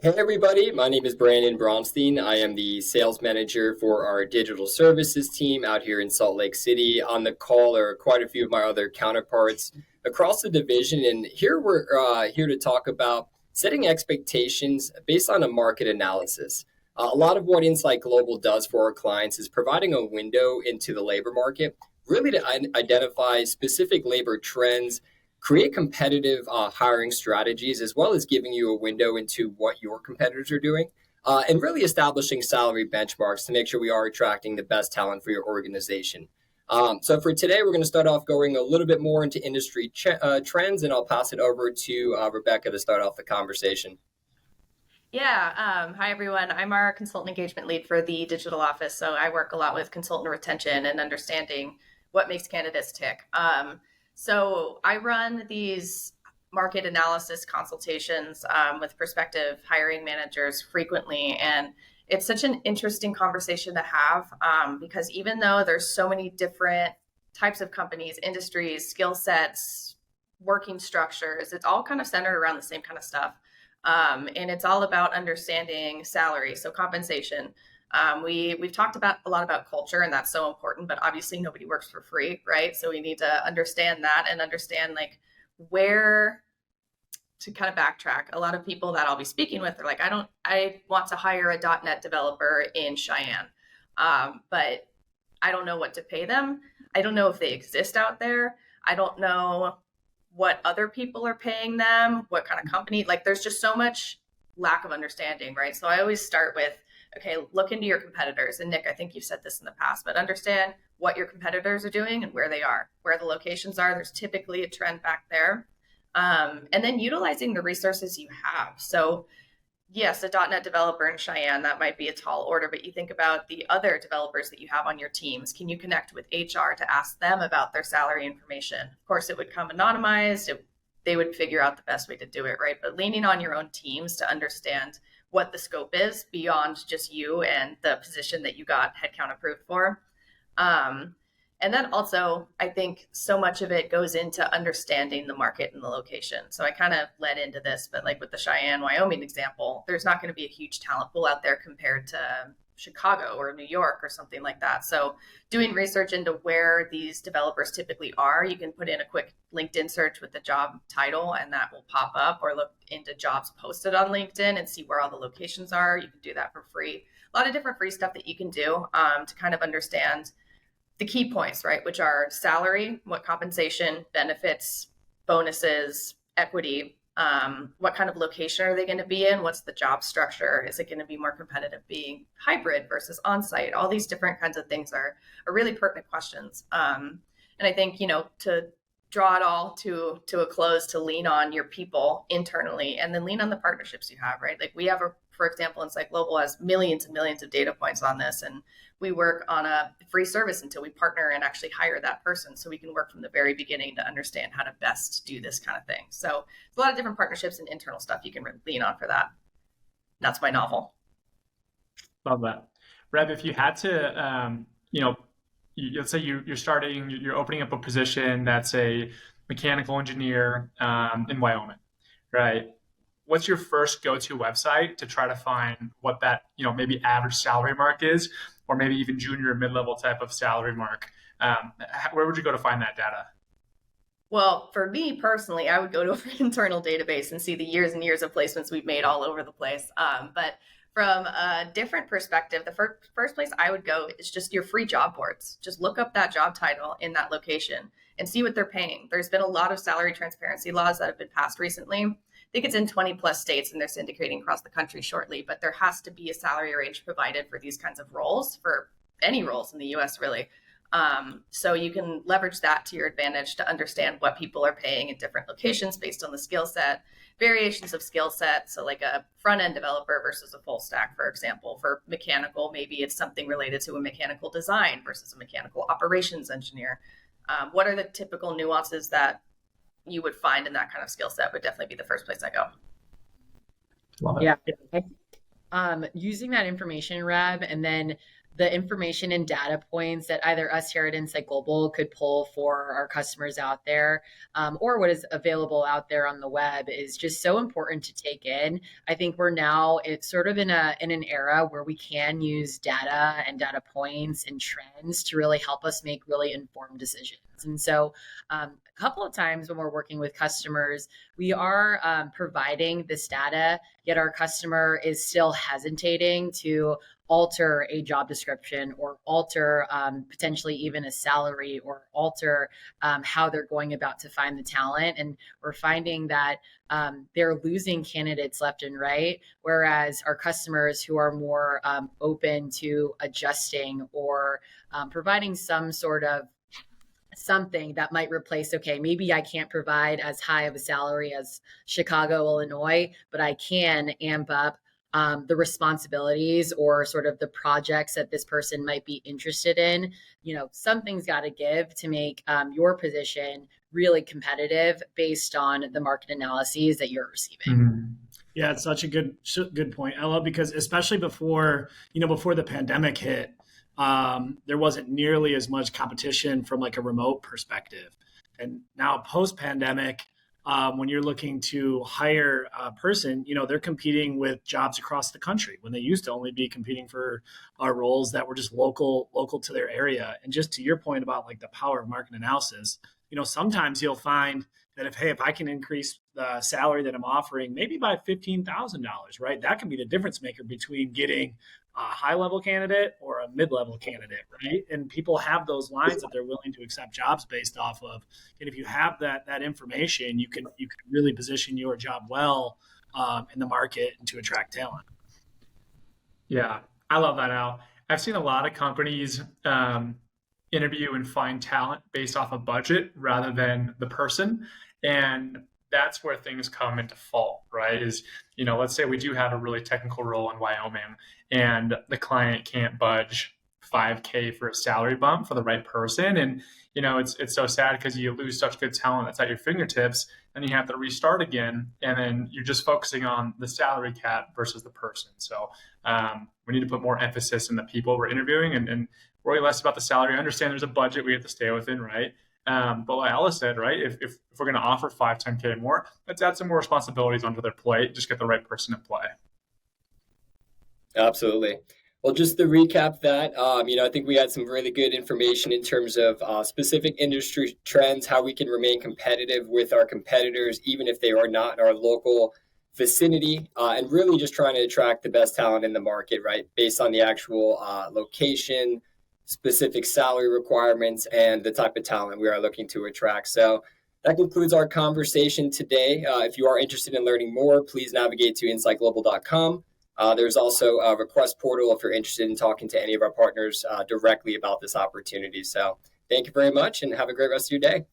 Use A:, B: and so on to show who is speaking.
A: Hey everybody, my name is Brandon Bronstein. I am the sales manager for our digital services team out here in Salt Lake City. On the call are quite a few of my other counterparts across the division, and here we're here to talk about setting expectations based on a market analysis. A lot of what Insight Global does for our clients is providing a window into the labor market, really to identify specific labor trends, create competitive hiring strategies, as well as giving you a window into what your competitors are doing, and really establishing salary benchmarks to make sure we are attracting the best talent for your organization. So for today, we're going to start off going a little bit more into industry trends, and I'll pass it over to Rebecca to start off the conversation.
B: Yeah. Hi, everyone. I'm our consultant engagement lead for the digital office. So I work a lot with consultant retention and understanding what makes candidates tick. So I run these market analysis consultations with prospective hiring managers frequently. And it's such an interesting conversation to have because even though there's so many different types of companies, industries, skill sets, working structures, it's all kind of centered around the same kind of stuff. And it's all about understanding salary, so compensation. We've talked about a lot about culture, and that's so important. But obviously, nobody works for free, right? So we need to understand that and understand like where to kind of backtrack. A lot of people that I'll be speaking with are like, I want to hire a .NET developer in Cheyenne, but I don't know what to pay them. I don't know if they exist out there. I don't know what other people are paying them, what kind of company, like there's just so much lack of understanding, right? So I always start with, okay, look into your competitors. And Nick, I think you've said this in the past, but understand what your competitors are doing and where they are, where the locations are. There's typically a trend back there. And then utilizing the resources you have. So yes, a .NET developer in Cheyenne, that might be a tall order, but you think about the other developers that you have on your teams. Can you connect with HR to ask them about their salary information? Of course, it would come anonymized. They would figure out the best way to do it, right? But leaning on your own teams to understand what the scope is beyond just you and the position that you got headcount approved for. And then also, I think so much of it goes into understanding the market and the location. So I kind of led into this, but like with the Cheyenne, Wyoming example, there's not going to be a huge talent pool out there compared to Chicago or New York or something like that. So doing research into where these developers typically are, you can put in a quick LinkedIn search with the job title and that will pop up, or look into jobs posted on LinkedIn and see where all the locations are. You can do that for free. A lot of different free stuff that you can do to kind of understand the key points, right? Which are salary, what compensation, benefits, bonuses, equity, what kind of location are they going to be in? What's the job structure? Is it going to be more competitive being hybrid versus on-site? All these different kinds of things are really pertinent questions. And I think, to draw it all to a close, to lean on your people internally and then lean on the partnerships you have, right? Like we have for example, Insight Global has millions and millions of data points on this, and we work on a free service until we partner and actually hire that person, so we can work from the very beginning to understand how to best do this kind of thing. So there's a lot of different partnerships and internal stuff you can lean on for that. That's my novel.
C: Love that. Reb, if you had to, let's say you're opening up a position that's a mechanical engineer in Wyoming, right? What's your first go-to website to try to find what that, maybe average salary mark is, or maybe even junior mid-level type of salary mark? Where would you go to find that data?
B: Well, for me personally, I would go to an internal database and see the years and years of placements we've made all over the place. But from a different perspective, the first place I would go is just your free job boards. Just look up that job title in that location and see what they're paying. There's been a lot of salary transparency laws that have been passed recently. I think it's in 20 plus states and they're syndicating across the country shortly, but there has to be a salary range provided for these kinds of roles, for any roles in the US really. So you can leverage that to your advantage to understand what people are paying in different locations based on the skill set, variations of skill set. So like a front end developer versus a full stack, for example. For mechanical, maybe it's something related to a mechanical design versus a mechanical operations engineer. What are the typical nuances that you would find in that kind of skill set would definitely be the first place I go.
C: Love it.
D: Yeah. Using that information, Reb, and then the information and data points that either us here at Insight Global could pull for our customers out there, or what is available out there on the web is just so important to take in. I think we're now it's sort of in an era where we can use data and data points and trends to really help us make really informed decisions. And so a couple of times when we're working with customers, we are providing this data, yet our customer is still hesitating to alter a job description or alter potentially even a salary or alter how they're going about to find the talent. And we're finding that they're losing candidates left and right, whereas our customers who are more open to adjusting or providing some sort of something that might replace, okay, maybe I can't provide as high of a salary as Chicago, Illinois, but I can amp up the responsibilities or sort of the projects that this person might be interested in. Something's got to give to make your position really competitive based on the market analyses that you're receiving.
C: Mm-hmm.
E: Yeah, it's such a good point, Ella, because especially before the pandemic hit, there wasn't nearly as much competition from like a remote perspective. And now post-pandemic, when you're looking to hire a person, they're competing with jobs across the country when they used to only be competing for roles that were just local to their area. And just to your point about like the power of market analysis, sometimes you'll find that if I can increase the salary that I'm offering, maybe by $15,000, right? That can be the difference maker between getting a high-level candidate or a mid-level candidate, right? And people have those lines that they're willing to accept jobs based off of. And if you have that information, you can really position your job well in the market and to attract talent.
C: Yeah, I love that, Al. I've seen a lot of companies interview and find talent based off a budget rather than the person. And that's where things come into fault, right? Is, let's say we do have a really technical role in Wyoming and the client can't budge $5,000 for a salary bump for the right person. And, it's so sad because you lose such good talent that's at your fingertips and you have to restart again. And then you're just focusing on the salary cap versus the person. So we need to put more emphasis in the people we're interviewing and worry less about the salary. I understand there's a budget we have to stay within, right? But like Alice said, right, if we're going to offer 5-10K more, let's add some more responsibilities onto their plate. Just get the right person to play.
A: Absolutely. Well, just to recap that, I think we had some really good information in terms of specific industry trends, how we can remain competitive with our competitors, even if they are not in our local vicinity, and really just trying to attract the best talent in the market, right, based on the actual location, specific salary requirements, and the type of talent we are looking to attract. So that concludes our conversation today. If you are interested in learning more, please navigate to insightglobal.com. There's also a request portal if you're interested in talking to any of our partners directly about this opportunity. So thank you very much and have a great rest of your day.